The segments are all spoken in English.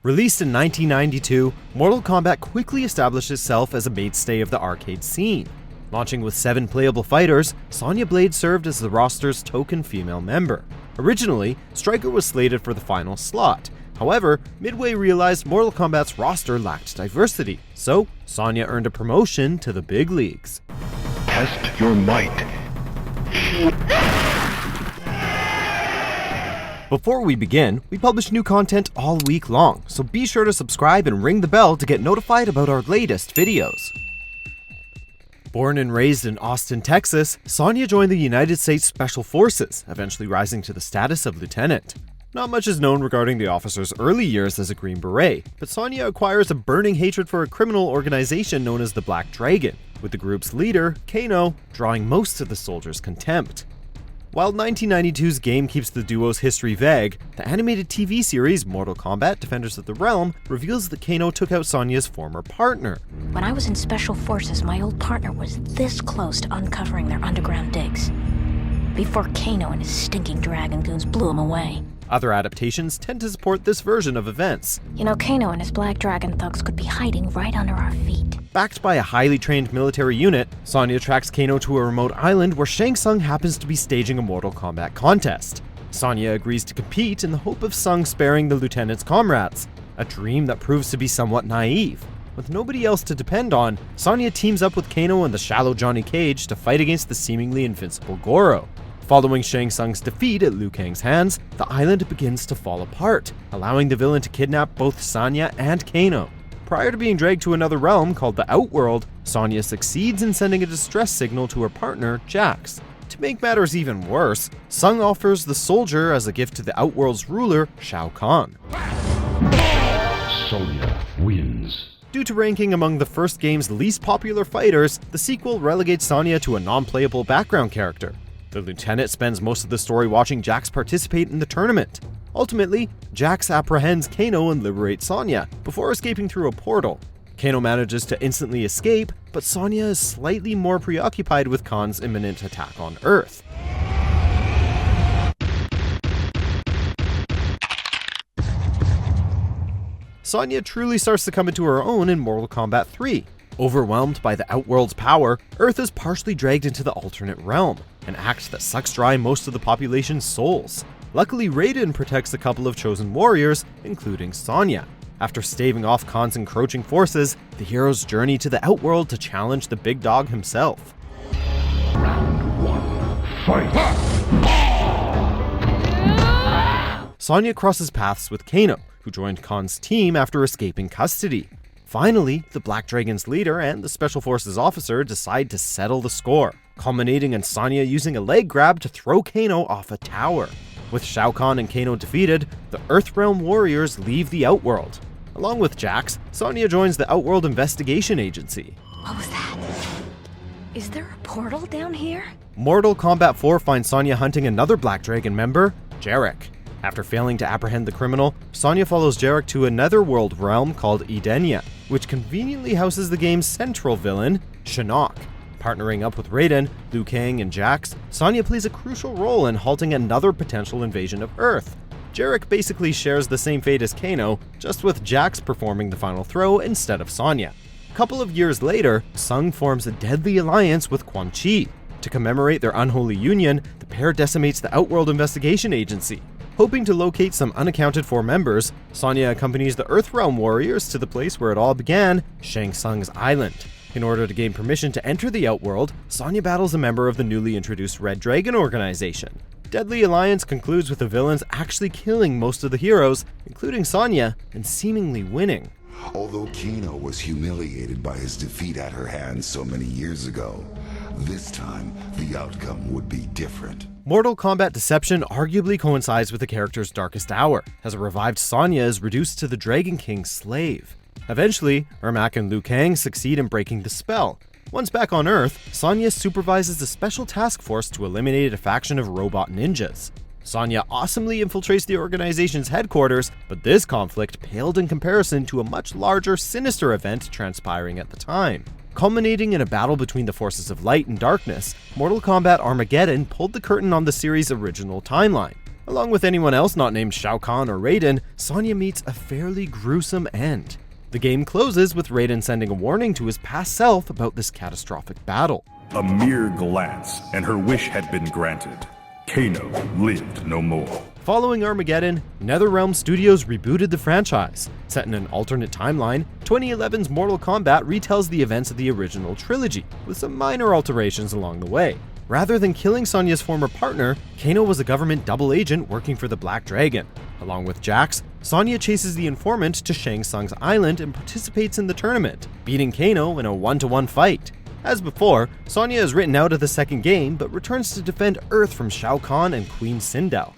Released in 1992, Mortal Kombat quickly established itself as a mainstay of the arcade scene. Launching with 7 playable fighters, Sonya Blade served as the roster's token female member. Originally, Stryker was slated for the final slot. However, Midway realized Mortal Kombat's roster lacked diversity, so Sonya earned a promotion to the big leagues. Test your might. Before we begin, we publish new content all week long, so be sure to subscribe and ring the bell to get notified about our latest videos. Born and raised in Austin, Texas, Sonya joined the United States Special Forces, eventually rising to the status of lieutenant. Not much is known regarding the officer's early years as a Green Beret, but Sonya acquires a burning hatred for a criminal organization known as the Black Dragon, with the group's leader, Kano, drawing most of the soldiers' contempt. While 1992's game keeps the duo's history vague, the animated TV series Mortal Kombat: Defenders of the Realm reveals that Kano took out Sonya's former partner. When I was in Special Forces, my old partner was this close to uncovering their underground digs, before Kano and his stinking dragon goons blew him away. Other adaptations tend to support this version of events. You know, Kano and his Black Dragon thugs could be hiding right under our feet. Backed by a highly trained military unit, Sonya tracks Kano to a remote island where Shang Tsung happens to be staging a Mortal Kombat contest. Sonya agrees to compete in the hope of Tsung sparing the lieutenant's comrades, a dream that proves to be somewhat naive. With nobody else to depend on, Sonya teams up with Kano and the shallow Johnny Cage to fight against the seemingly invincible Goro. Following Shang Tsung's defeat at Liu Kang's hands, the island begins to fall apart, allowing the villain to kidnap both Sonya and Kano. Prior to being dragged to another realm called the Outworld, Sonya succeeds in sending a distress signal to her partner, Jax. To make matters even worse, Tsung offers the soldier as a gift to the Outworld's ruler, Shao Kahn. Sonya wins. Due to ranking among the first game's least popular fighters, the sequel relegates Sonya to a non-playable background character. The lieutenant spends most of the story watching Jax participate in the tournament. Ultimately, Jax apprehends Kano and liberates Sonya, before escaping through a portal. Kano manages to instantly escape, but Sonya is slightly more preoccupied with Khan's imminent attack on Earth. Sonya truly starts to come into her own in Mortal Kombat 3. Overwhelmed by the Outworld's power, Earth is partially dragged into the alternate realm, an act that sucks dry most of the population's souls. Luckily, Raiden protects a couple of chosen warriors, including Sonya. After staving off Khan's encroaching forces, the heroes journey to the Outworld to challenge the big dog himself. Round 1, fight! Sonya crosses paths with Kano, who joined Khan's team after escaping custody. Finally, the Black Dragon's leader and the Special Forces officer decide to settle the score, culminating in Sonya using a leg grab to throw Kano off a tower. With Shao Kahn and Kano defeated, the Earthrealm warriors leave the Outworld. Along with Jax, Sonya joins the Outworld Investigation Agency. What was that? Is there a portal down here? Mortal Kombat 4 finds Sonya hunting another Black Dragon member, Jarek. After failing to apprehend the criminal, Sonya follows Jarek to another world realm called Edenia, which conveniently houses the game's central villain, Shinnok. Partnering up with Raiden, Liu Kang, and Jax, Sonya plays a crucial role in halting another potential invasion of Earth. Jarek basically shares the same fate as Kano, just with Jax performing the final throw instead of Sonya. A couple of years later, Tsung forms a deadly alliance with Quan Chi. To commemorate their unholy union, the pair decimates the Outworld Investigation Agency. Hoping to locate some unaccounted for members, Sonya accompanies the Earthrealm warriors to the place where it all began, Shang Tsung's island. In order to gain permission to enter the Outworld, Sonya battles a member of the newly introduced Red Dragon organization. Deadly Alliance concludes with the villains actually killing most of the heroes, including Sonya, and seemingly winning. Although Kano was humiliated by his defeat at her hands so many years ago, this time the outcome would be different. Mortal Kombat Deception arguably coincides with the character's darkest hour, as a revived Sonya is reduced to the Dragon King's slave. Eventually, Ermac and Liu Kang succeed in breaking the spell. Once back on Earth, Sonya supervises a special task force to eliminate a faction of robot ninjas. Sonya awesomely infiltrates the organization's headquarters, but this conflict paled in comparison to a much larger, sinister event transpiring at the time. Culminating in a battle between the forces of light and darkness, Mortal Kombat Armageddon pulled the curtain on the series' original timeline. Along with anyone else not named Shao Kahn or Raiden, Sonya meets a fairly gruesome end. The game closes with Raiden sending a warning to his past self about this catastrophic battle. A mere glance, and her wish had been granted. Kano lived no more. Following Armageddon, NetherRealm Studios rebooted the franchise. Set in an alternate timeline, 2011's Mortal Kombat retells the events of the original trilogy, with some minor alterations along the way. Rather than killing Sonya's former partner, Kano was a government double agent working for the Black Dragon. Along with Jax, Sonya chases the informant to Shang Tsung's island and participates in the tournament, beating Kano in a 1-to-1 fight. As before, Sonya is written out of the second game, but returns to defend Earth from Shao Kahn and Queen Sindel.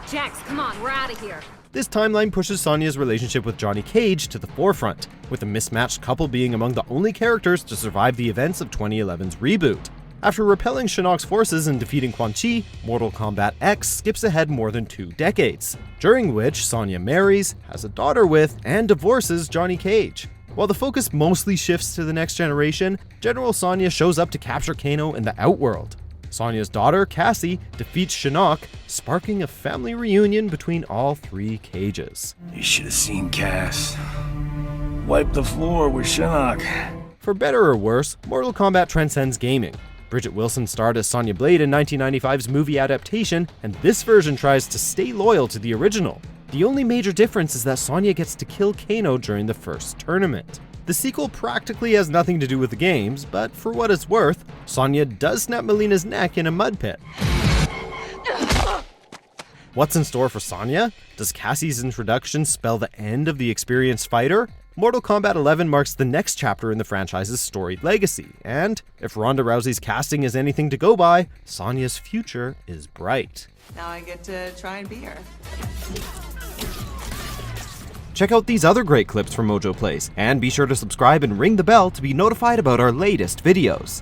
Jax, come on, we're out of here. This timeline pushes Sonya's relationship with Johnny Cage to the forefront, with the mismatched couple being among the only characters to survive the events of 2011's reboot. After repelling Shinnok's forces and defeating Quan Chi, Mortal Kombat X skips ahead more than 2 decades, during which Sonya marries, has a daughter with, and divorces Johnny Cage. While the focus mostly shifts to the next generation, General Sonya shows up to capture Kano in the outworld. Sonya's daughter, Cassie, defeats Shinnok, sparking a family reunion between all 3 Cages. You should have seen Cass wipe the floor with Shinnok. For better or worse, Mortal Kombat transcends gaming. Bridget Wilson starred as Sonya Blade in 1995's movie adaptation, and this version tries to stay loyal to the original. The only major difference is that Sonya gets to kill Kano during the first tournament. The sequel practically has nothing to do with the games, but for what it's worth, Sonya does snap Melina's neck in a mud pit. What's in store for Sonya? Does Cassie's introduction spell the end of the experienced fighter? Mortal Kombat 11 marks the next chapter in the franchise's storied legacy, and if Ronda Rousey's casting is anything to go by, Sonya's future is bright. Now I get to try and be her. Check out these other great clips from MojoPlays, and be sure to subscribe and ring the bell to be notified about our latest videos.